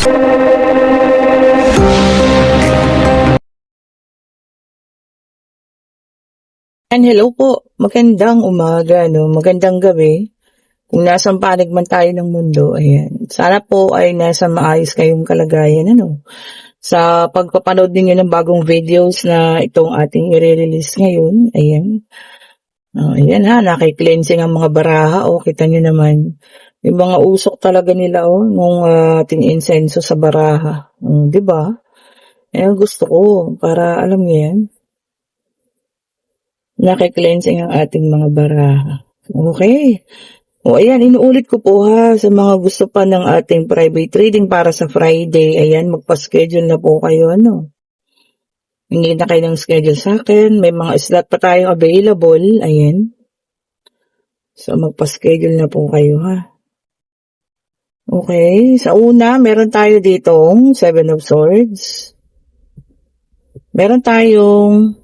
And hello po, magandang umaga, no? Magandang gabi. Kung nasang panig man tayo ng mundo, ayan. Sana po ay nasa maayos kayong kalagayan, ano? Sa pagpapanood ninyo ng bagong videos na itong ating i-release ngayon, ayan. Ayan ha, nakikleansing ang mga baraha, kita nyo naman. Yung mga usok talaga nila, nung ating insenso sa baraha. Di ba? Ayan, gusto ko, para alam niyo yan. Nakikleansing ang ating mga baraha. Okay. Ayan, inuulit ko po ha, sa mga gusto pa ng ating private reading para sa Friday. Ayan, magpa-schedule na po kayo, ano. Hindi na kayo ng schedule sa akin. May mga slot pa tayong available. Ayan. So, magpa-schedule na po kayo ha. Okay. Sa una, meron tayo ditong 7 of Swords. Meron tayong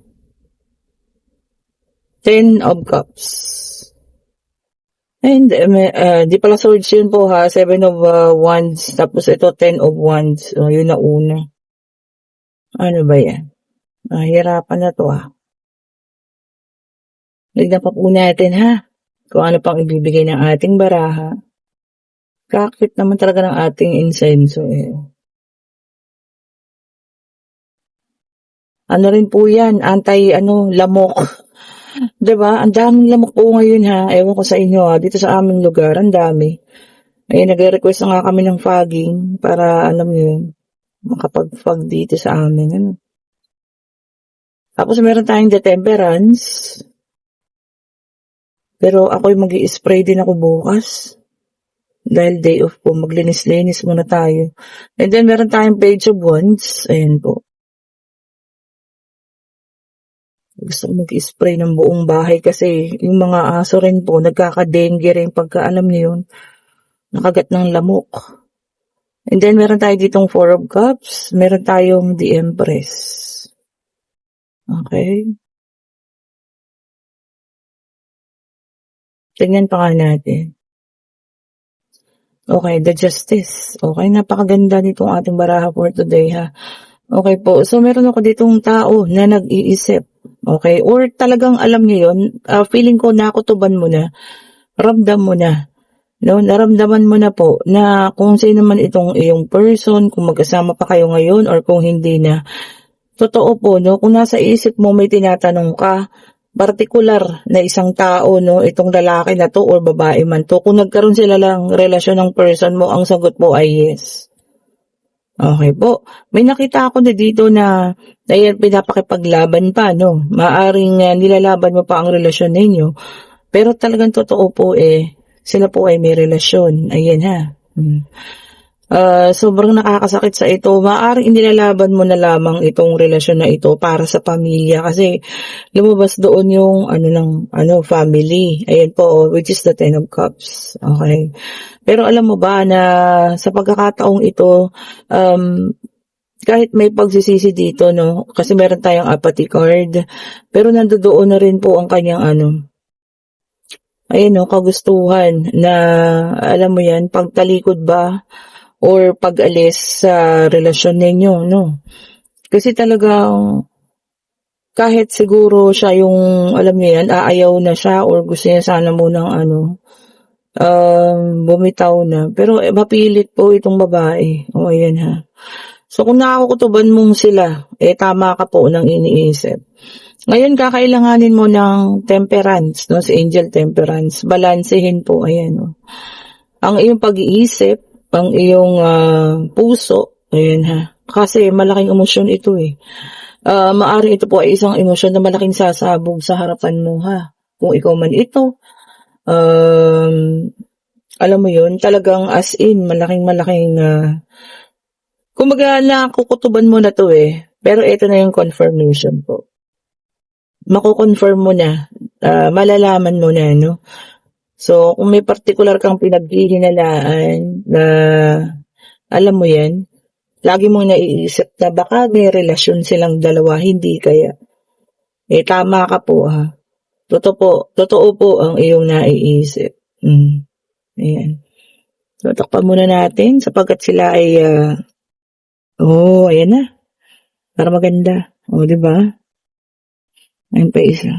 10 of Cups. And di pala swords yun po ha, 7 of Wands, tapos ito 10 of Wands. So, yun na una. Ano ba yan? Hirapan na to ha. Lignan pa po natin ha, kung ano pang ibibigay ng ating baraha. Kakit naman talaga ng ating insenso eh. Ano rin po yan, lamok. Diba? Ang daming lamok po ngayon ha. Ewan ko sa inyo ha. Dito sa aming lugar, ang dami. Ayun, nagre-request na nga kami ng fogging para, alam nyo yun, makapag-fog dito sa amin. Ano? Tapos meron tayong The Temperance. Pero ako'y mag-i-spray din ako bukas. Dahil day off po, maglinis-linis muna tayo. And then meron tayong Page of Wands. Ayan po. Gusto ko mag-spray ng buong bahay kasi yung mga aso rin po, nagkaka-dengue rin pagka alam niyo yun, nakagat ng lamok. And then meron tayo ditong 4 of Cups, meron tayong The Empress. Okay. Tingnan pa nga natin. Okay, The Justice. Okay, napakaganda nitong ating baraha for today ha. Okay po, so meron ako ditong tao na nag-iisip. Okay, or talagang alam niyo yun, feeling ko nakutuban mo na, ramdam mo na, no? Naramdaman mo na po na kung sino man itong iyong person, kung magkasama pa kayo ngayon or kung hindi na. Totoo po, no? Kung nasa isip mo may tinatanong ka, partikular na isang tao, no? Itong lalaki na to or babae man to, kung nagkaroon sila lang relasyon ng person mo, ang sagot mo ay yes. Okay po. May nakita ako na dito na ayan, pinapakipaglaban pa, no? Maaring nilalaban mo pa ang relasyon ninyo. Pero talagang totoo po sila po ay may relasyon. Ayan ha. Sobrang nakakasakit sa ito. Maaring inilalaban mo na lamang itong relasyon na ito para sa pamilya kasi lumabas doon yung family. Ayan po, which is the 10 of Cups. Okay. Pero alam mo ba na sa pagkakataong ito, kahit may pagsisisi dito, no, kasi meron tayong apathy card, pero nandoon na rin po ang kanyang kagustuhan na, alam mo yan, pagtalikod ba or pag-alis sa relasyon ninyo, no? Kasi talagang kahit siguro siya yung, alam niyo yan, aayaw na siya or gusto niya sana munang bumitaw na. Pero mapilit po itong babae. O, ayan ha. So, kung nakakutuban mong sila, tama ka po ng iniisip. Ngayon, kakailanganin mo ng temperance, no? Si Angel Temperance. Balansehin po, ayan, no? Ang iyong pag-iisip, ang iyong puso, ayan ha. Kasi malaking emosyon ito maaring ito po ay isang emosyon na malaking sasabog sa harapan mo ha. Kung ikaw man ito, alam mo yun, talagang as in, malaking kumbaga nakukutuban mo na to pero ito na yung confirmation po. Makukonfirm mo na, malalaman mo na, no? So, kung may particular kang pinaghihinalaan na, alam mo yan, lagi mong naiisip na baka may relasyon silang dalawa, hindi kaya. Tama ka po ha. Totoo po ang iyong naiisip. Ayan. So, takpan muna natin sapagkat sila ay, ayan na. Para maganda. Di ba? Ayan pa isa.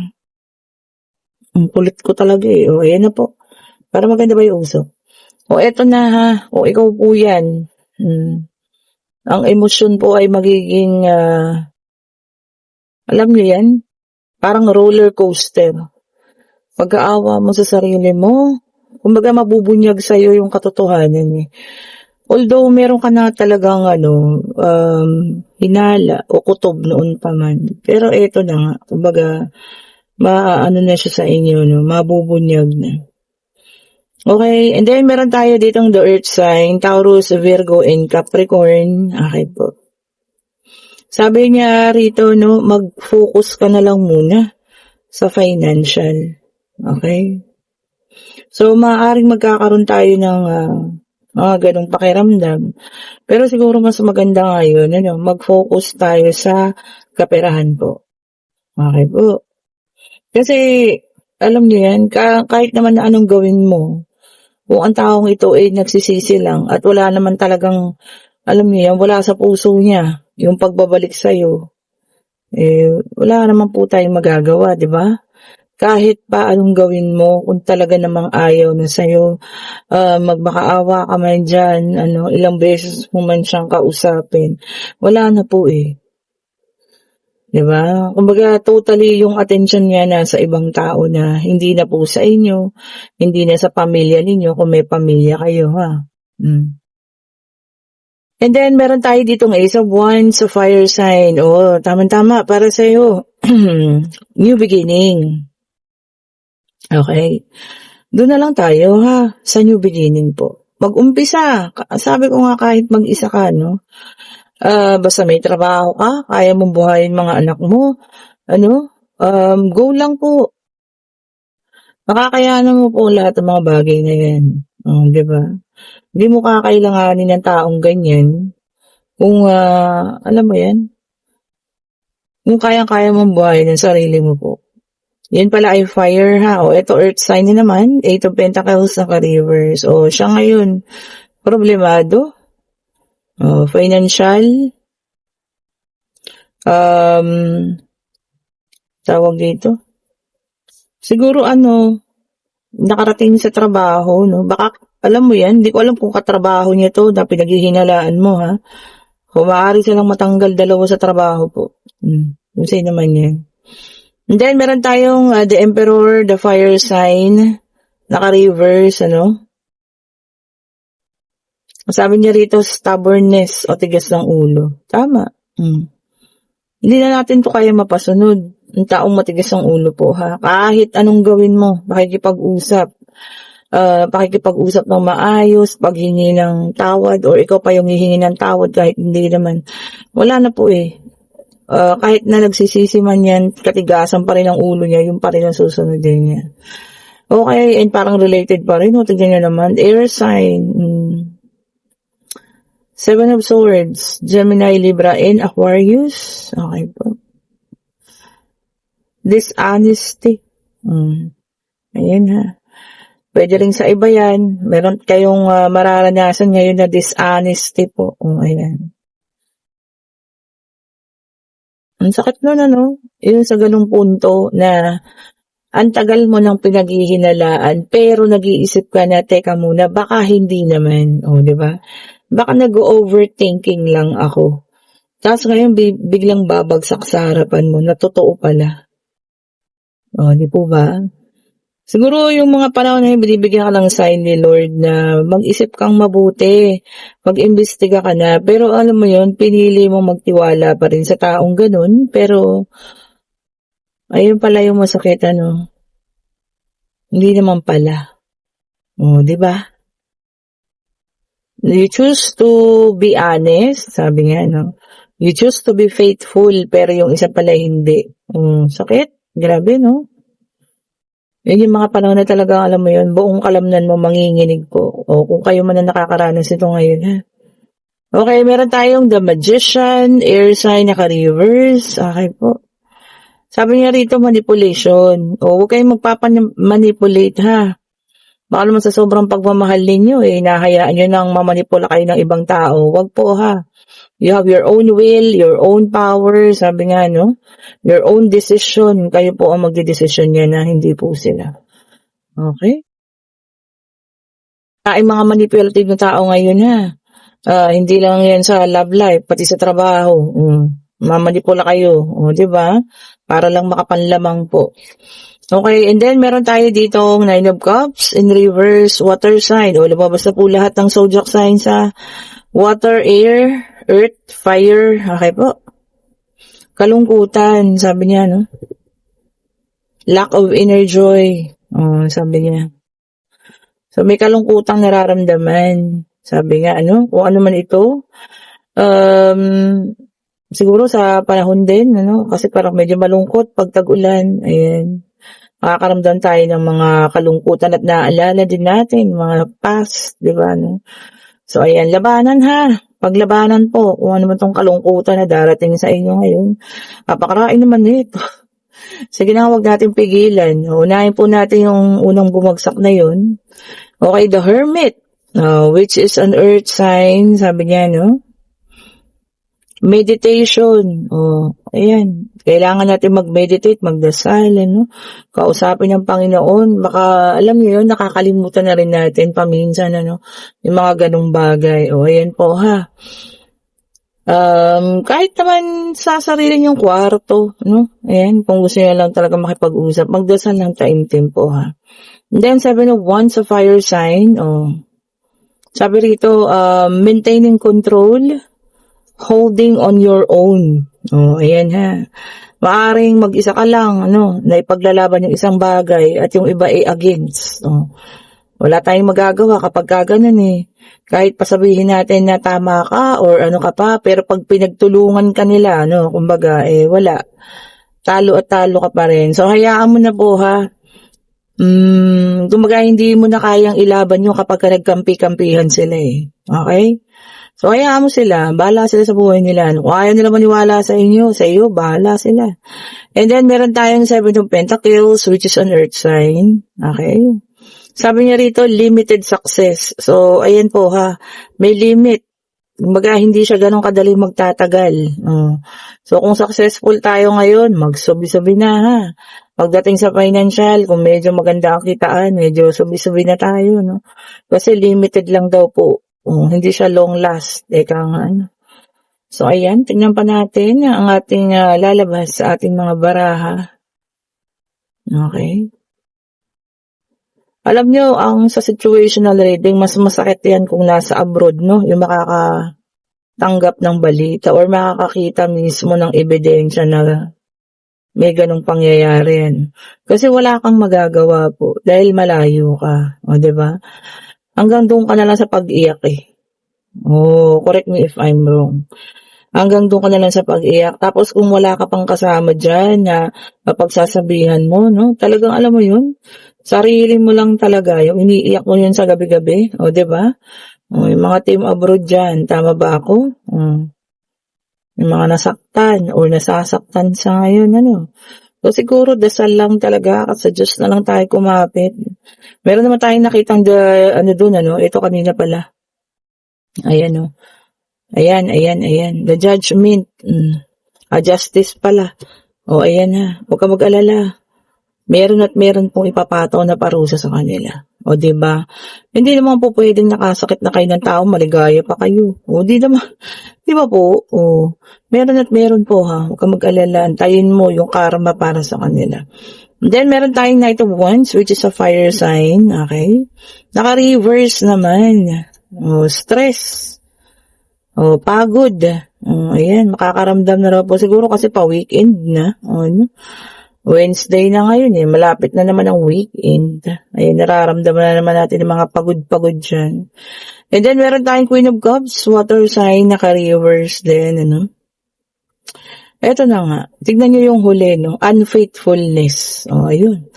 Ang kulit ko talaga eh. Ayan na po. Para maganda ba yung usok? Eto na ha. Ikaw po yan. Ang emosyon po ay magiging, alam niyo yan? Parang roller coaster. Pag-aawa mo sa sarili mo, kumbaga mabubunyag sa'yo yung katotohanan eh. Although meron ka na talagang hinala o kutob noon pa man. Pero eto na nga, kumbaga maano na siya sa inyo, no? Mabubunyag na. Okay, and then meron tayo ditong the earth sign, Taurus, Virgo, and Capricorn. Okay po. Sabi niya rito, no, mag-focus ka na lang muna sa financial. Okay? So, maaaring magkakaroon tayo ng mga ganong pakiramdam. Pero siguro mas maganda ngayon, mag-focus tayo sa kaperahan po. Okay po. Kasi, alam niyo yan, kahit naman na anong gawin mo, kung ang taong ito ay nagsisisi lang at wala naman talagang, alam niyo yan, wala sa puso niya, yung pagbabalik sa'yo, wala naman po tayong magagawa, di ba? Kahit pa anong gawin mo, kung talaga namang ayaw na sa'yo, magmakaawa ka man dyan, ilang beses mo man siyang kausapin, wala na po eh. Diba? Kumbaga, totally yung attention niya nasa ibang tao na hindi na po sa inyo, hindi na sa pamilya ninyo kung may pamilya kayo, ha? And then, meron tayo ditong Ace of Wands sa fire sign. Tama-tama, para sa'yo. New beginning. Okay. Doon na lang tayo, ha? Sa new beginning po. Mag-umpisa. Sabi ko nga kahit mag-isa ka, no? Basta may trabaho ka, kaya mong buhayin mga anak mo, go lang po. Makakayanan mo po lahat ng mga bagay na yan. Di ba? Hindi mo kakailanganin ng taong ganyan kung, alam mo yan, kung kaya-kaya mong buhayin ng sarili mo po. Yan pala ay fire ha. Ito earth sign na naman, 8 of Pentacles na ka-reverse. Siya ngayon, problemado. Financial, tawag dito. Siguro nakarating sa trabaho, no? Baka, alam mo yan, hindi ko alam kung katrabaho niya to na pinaghihinalaan mo, ha? Kung maaari silang matanggal dalawa sa trabaho po. Yung sa'yo naman yan. And then, meron tayong the Emperor, the fire sign, naka-reverse, Sabi niya rito, stubbornness o tigas ng ulo. Tama. Hindi na natin to kaya mapasunod. Ang taong matigas ng ulo po, ha? Kahit anong gawin mo, pakikipag-usap. Pakikipag-usap ng maayos, paghingi ng tawad, or ikaw pa yung hihingi ng tawad kahit hindi naman. Wala na po eh. Kahit na nagsisisi man yan, katigasan pa rin ang ulo niya, yung pa rin ang susunodin niya. Okay, and parang related pa rin. Tignan niyo naman, air sign. 7 of Swords, Gemini, Libra, and Aquarius. Okay po. Dishonesty. Ayan ha. Pwede rin sa iba yan. Meron kayong mararanasan ngayon na dishonesty po. Ayan. Ang sakit nun, Yun sa ganung punto na ang tagal mo nang pinaghihinalaan pero nag-iisip ka na, teka muna, baka hindi naman. Di ba? Baka nag-overthinking lang ako. Tapos ngayon, biglang babagsak sa harapan mo na totoo pala. Di po ba? Siguro yung mga panahon na yun, binibigyan ka ng sign ni Lord na mag-isip kang mabuti, mag-imbestiga ka na, pero alam mo yun, pinili mong magtiwala pa rin sa taong ganun, pero ayun pala yung masakit, Hindi naman pala. Di ba? You choose to be honest, sabi nga, You choose to be faithful, pero yung isa pala hindi. Sakit. Grabe, Yun yung mga panahon na talaga, alam mo yun, buong kalamnan mo manginginig po. Kung kayo man na nakakaranas ito ngayon, ha? Okay, meron tayong the Magician, air sign, naka-reverse. Okay po. Sabi niya rito, manipulation. Huwag kayong magpapamanipulate, ha? Baka naman sa sobrang pagmamahal ninyo, hinahayaan nyo nang mamanipula kayo ng ibang tao. Wag po ha. You have your own will, your own power, sabi nga, no? Your own decision. Kayo po ang magdidesisyon niya na hindi po sila. Okay? Ay, mga manipulative na tao ngayon ha. Hindi lang yan sa love life, pati sa trabaho. Mamanipula kayo. O, diba? Para lang makapanlamang po. Okay, and then meron tayo ditong Nine of Cups in reverse, water sign. O, lumabas na po lahat ng zodiac sign sa water, air, earth, fire. Okay po. Kalungkutan, sabi niya, no? Lack of inner joy. Sabi niya. So, may kalungkutang nararamdaman. Sabi nga, kung ano man ito. Siguro sa panahon din, kasi parang medyo malungkot pag tag-ulan. Ayan. Makakaramdam tayo ng mga kalungkutan at naaalala din natin, mga past, di ba, no? So, ayan, labanan ha. Paglabanan po, kung ano man tong kalungkutan na darating sa inyo ngayon. Napakaraing naman nito. Sige na, huwag natin pigilan. Unahin po natin yung unang bumagsak na yun. Okay, the Hermit, which is an earth sign, sabi niya, no? Meditation. Ayan. Kailangan natin mag-meditate, magdasal, kausapin ng Panginoon. Baka, alam niyo yun, nakakalimutan na rin natin paminsan, yung mga ganong bagay. Ayan po, ha. Kahit naman sa sarili niyong kwarto, ayan, kung gusto niyo lang talaga makipag-usap, magdasal ng taimtim po, ha. And then, 7 of Wands sa fire sign, sabi rito, maintaining control, holding on your own. Ayan ha. Maaring mag-isa ka lang, na ipaglalaban yung isang bagay at yung iba ay against. Wala tayong magagawa kapag gano'n Kahit pasabihin natin na tama ka or ano ka pa, pero pag pinagtulungan ka nila, kumbaga, wala. Talo at talo ka pa rin. So, hayaan mo na po ha. Kumbaga, hindi mo na kayang ilaban yung kapag nagkampi-kampihan sila Okay? So, hayaan mo sila. Bahala sila sa buhay nila. Kung ayaw nila maniwala sa iyo, bahala sila. And then, meron tayong 7 of Pentacles, which is an earth sign. Okay? Sabi niya rito, limited success. So, ayan po ha. May limit. Kumbaga, hindi siya ganun kadali magtatagal. So, kung successful tayo ngayon, magsubi-subi na ha. Pagdating sa financial, kung medyo maganda ang kitaan, medyo subi-subi na tayo, Kasi limited lang daw po. Hindi siya long last. So, ayan, tingnan pa natin ang ating lalabas sa ating mga baraha. Okay. Alam nyo, ang sa situational reading, mas masakit yan kung nasa abroad, yung makakatanggap ng balita or makakakita mismo ng ebidensya na may ganong pangyayari yan. Kasi wala kang magagawa po dahil malayo ka. Diba? Hanggang doon ka na lang sa pag-iyak correct me if I'm wrong. Hanggang doon ka na lang sa pag-iyak. Tapos kung wala ka pang kasama dyan na mapagsasabihan mo, talagang alam mo yun, sarili mo lang talaga, yung iniiyak mo yun sa gabi-gabi, diba? Yung mga team abroad dyan, tama ba ako? Yung mga nasaktan or nasasaktan sa ngayon, So, siguro, dasal lang talaga at sa Diyos na lang tayo kumapit. Meron naman tayong nakitang ito kanina pala. Ayan, Ayan. The judgment. Justice pala. Ayan ha. Huwag ka mag-alala. Meron at meron pong ipapataw na parusa sa kanila. Diba? Hindi naman po pwedeng nakasakit na kayo ng tao, maligaya pa kayo. Di naman. Diba po? Meron at meron po ha. Huwag ka mag-alala. Antayin mo yung karma para sa kanila. And then, meron tayong Knight of Wands, which is a fire sign. Okay? Naka-reverse naman. Stress. Pagod. Ayan, makakaramdam na raw po. Siguro kasi pa-weekend na. Wednesday na ngayon malapit na naman ang weekend. Ayan, nararamdaman na naman natin yung mga pagod-pagod dyan. And then, meron tayong Queen of Cups, water sign, naka-reverse din, Eto na nga, tignan nyo yung huli, unfaithfulness. Ayun.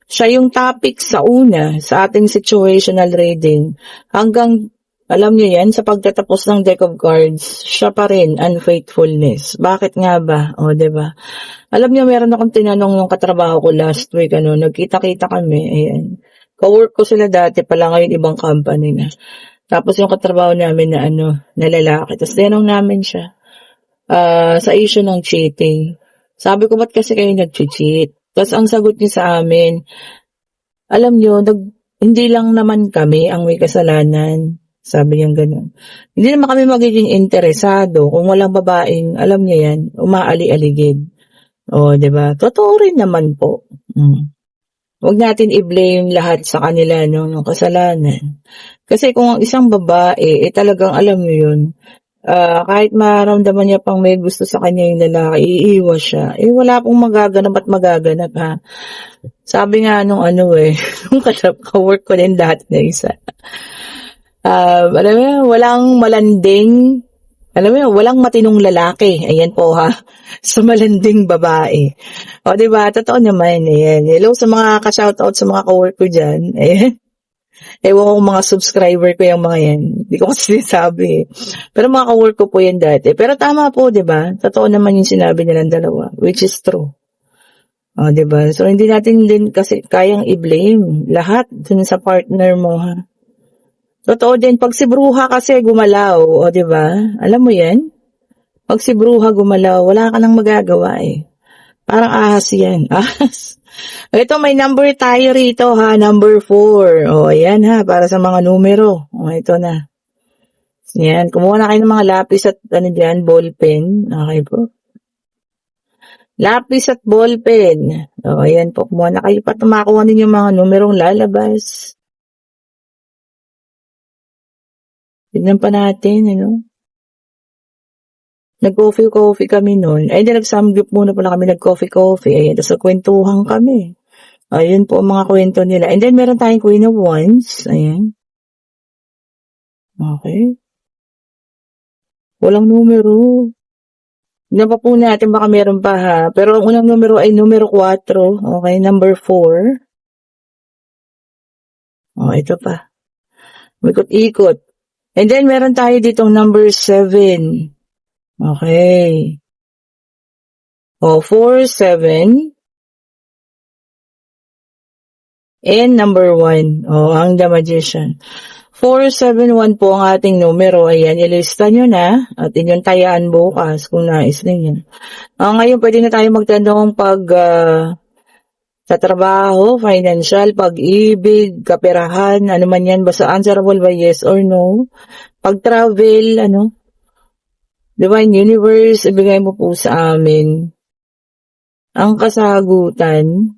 Siya yung topic sa una, sa ating situational reading. Hanggang, alam nyo yan, sa pagtatapos ng deck of cards, siya pa rin, unfaithfulness. Bakit nga ba? Diba? Alam niyo, meron akong tinanong ng katrabaho ko last week, nagkita-kita kami, ayan. Ka-work ko sila dati pala, ngayon ibang company na. Tapos yung katrabaho namin na na lalaki. Tapos tinanong namin siya, sa issue ng cheating. Sabi ko, ba't kasi kayo nag-cheat? Tapos ang sagot niya sa amin, alam nyo, hindi lang naman kami ang may kasalanan. Sabi niya gano'n. Hindi naman kami magiging interesado kung walang babaeng, alam niya yan, umaali-aligid. O, diba? Totoo rin naman po. Huwag natin i-blame lahat sa kanila, no, ng kasalanan. Kasi kung ang isang babae, talagang alam mo yun, kahit maramdaman niya pang may gusto sa kanya yung lalaki, iiwas siya. Wala pong magaganap at magaganap, ha. Sabi nga nung nung ka-work ko din dati na isa. Alam mo yun, walang malanding, alam mo yun, walang matinong lalaki. Ayan po, ha. Sa malanding babae. O, diba? Totoo naman. Ayan. Hello sa mga ka-shoutout sa mga ka-work ko dyan. Ayan. Ewan ko mga subscriber ko yung mga yan. Hindi ko kasi sinasabi. Pero mga ka-work ko po yan dati. Pero tama po, diba? Totoo naman yung sinabi nilang dalawa. Which is true. O, diba? So, hindi natin din kasi kayang i-blame lahat dun sa partner mo, ha. Totoo din, pag si bruha kasi gumalaw, o diba? Alam mo yan? Pag si bruha gumalaw, wala ka nang magagawa eh. Parang ahas yan. Ahas. Ito, may number tayo rito ha, number 4. O, ayan ha, para sa mga numero. O, ito na. Yan, kumuha na kayo ng mga lapis at ballpen. Okay po. Lapis at ballpen. O, ayan po, kumuha na kayo para makuha ninyo mga numerong lalabas. Tignan pa natin, Nag-coffee kami noon. Ay, nag-samgyup muna pala kami, nag-coffee. Ayan, tapos nagkwentuhan kami. Ayun po ang mga kwento nila. And then, meron tayong Queen of Wands. Ayan. Okay. Walang numero. Tignan pa po natin, baka meron pa ha. Pero ang unang numero ay numero 4. Okay, number 4. Oh, ito pa. Ikot-ikot. And then, meron tayo ditong number 7. Okay. O, 4, 7. And number 1. O, ang The Magician. 471 po ang ating numero. Ayan, ilista nyo na. At inyong tayaan bukas kung nais ninyo. Ngayon, pwede na tayo magtanong pag sa trabaho, financial, pag-ibig, kaperahan, ano man yan, basta answerable by yes or no. Pag-travel, Divine Universe, ibigay mo po sa amin ang kasagutan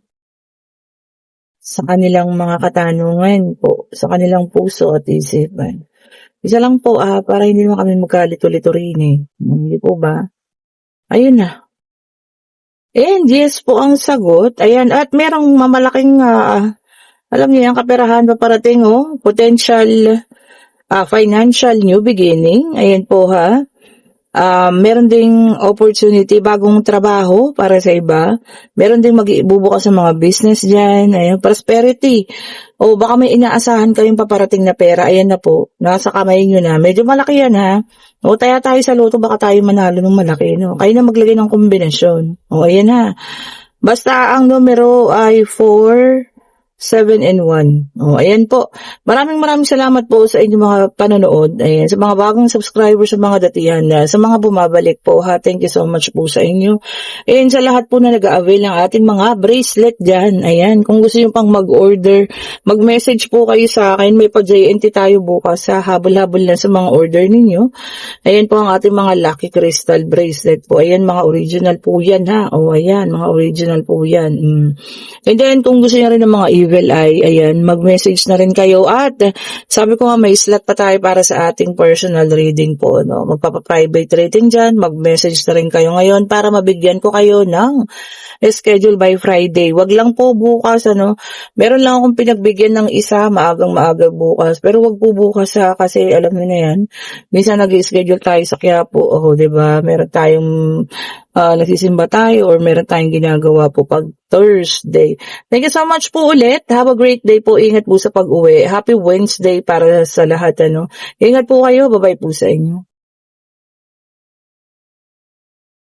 sa kanilang mga katanungan po, sa kanilang puso at isipan. Isa lang po, para hindi naman kami magkalito-lito rin eh. Hindi po ba? Ayun na. And yes po ang sagot. Ayan, at merong mamalaking, alam niyo yung kaperahan pa parating, potential financial new beginning. Ayan po ha. Meron ding opportunity, bagong trabaho para sa iba. Meron ding magbubukas sa mga business dyan. Ayan, prosperity. O baka may inaasahan kayong paparating na pera. Ayan na po. Nasa kamay nyo na. Medyo malaki yan ha. O taya tayo sa loto, baka tayo manalo ng malaki. No? Kayo na maglagay ng kombinasyon. O ayan ha. Basta ang numero ay 4, 7, and 1. O, ayan po. Maraming salamat po sa inyong mga panonood. Ayan, sa mga bagong subscribers, sa mga datihan na, sa mga bumabalik po ha. Thank you so much po sa inyo. Ayan, sa lahat po na nag-a-avail ng ating mga bracelet dyan. Ayan, kung gusto nyo pang mag-order, mag-message po kayo sa akin. May pa-JNT tayo bukas sa habol-habol na sa mga order ninyo. Ayan po ang ating mga Lucky Crystal bracelet po. Ayan, mga original po yan ha. O, ayan, mga original po yan. And then, kung gusto nyo rin ng mga ayan, mag-message na rin kayo at sabi ko nga may slot pa tayo para sa ating personal reading po, magpapa-private reading dyan, mag-message na rin kayo ngayon para mabigyan ko kayo ng schedule by Friday. Wag lang po bukas, meron lang akong pinagbigyan ng isa, maaga bukas, pero wag po bukas kasi alam niyo na yan, minsan nag-schedule tayo sa Quiapo, diba, meron tayong nagsisimba tayo or meron tayong ginagawa po pag Thursday. Thank you so much po ulit. Have a great day po. Ingat po sa pag-uwi. Happy Wednesday para sa lahat. Ingat po kayo. Bye-bye po sa inyo.